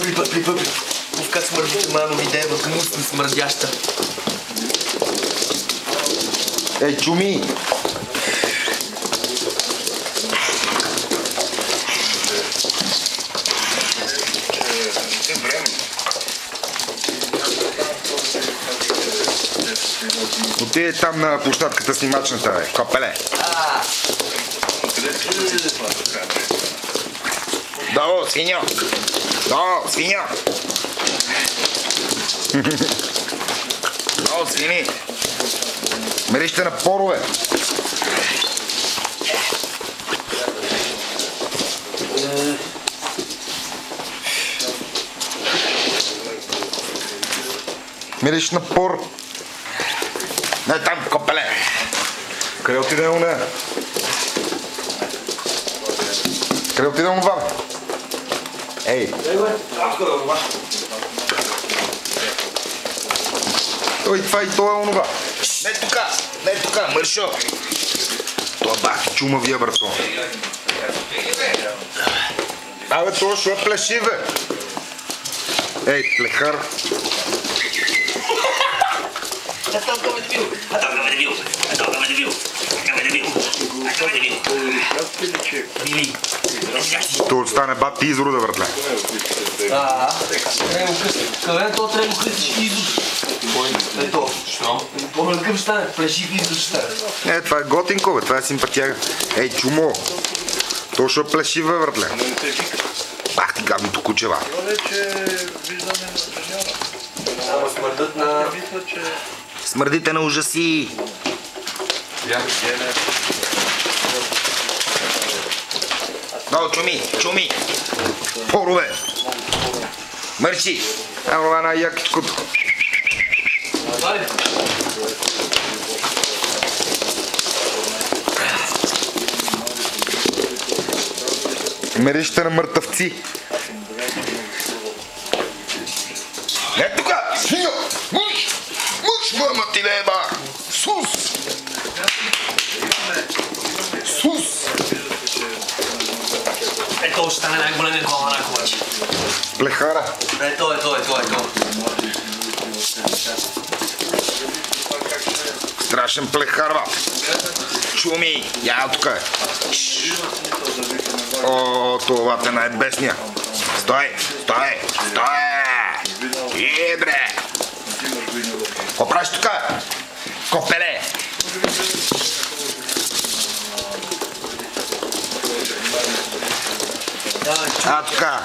Пипа. Уф, как смърдите, мано, видева, гнусна, смърдяща. Ей, чуми! Отиде там на площадката снимачната, бе. Копеле. Долу, свиньо! Долу, свиньо! Долу, свини! Мириште на порове! Мириш на пор! Не там, копеле! Къде отиде уне? Къде отиде онова? Ей! Ой, това и това е онова! Не тука, мършо! Това бахи чумавия, брато! Абе, това шо е плеши, бе! Ей, плехар! То стане бат ти изрода, братле. Къде то трябва да късиш изрод? Ето. Що? По-лъкъв ще стане, плешив изрод ще стане. Това е готинко, бе, това е симпатяга. Ей, чумо! То шо е плешив, бе, братле. Бах ти гадното кучева. Ама смърдат на... Смърдите на ужаси! Много чуми! Порове! Мърши! Ама най-якичкото! Мерещите на мъртъвци! Не тука! Свиньо! Мъж, мама ти леба! Сус! Ето ще стане най-големия кола на ковачи. Плехара! Ето. Страшен плехар, ба! Чуми! Я тука! О, това те най-бесния! Стой! Бре! Ко правиш тука? Копеле! Тука!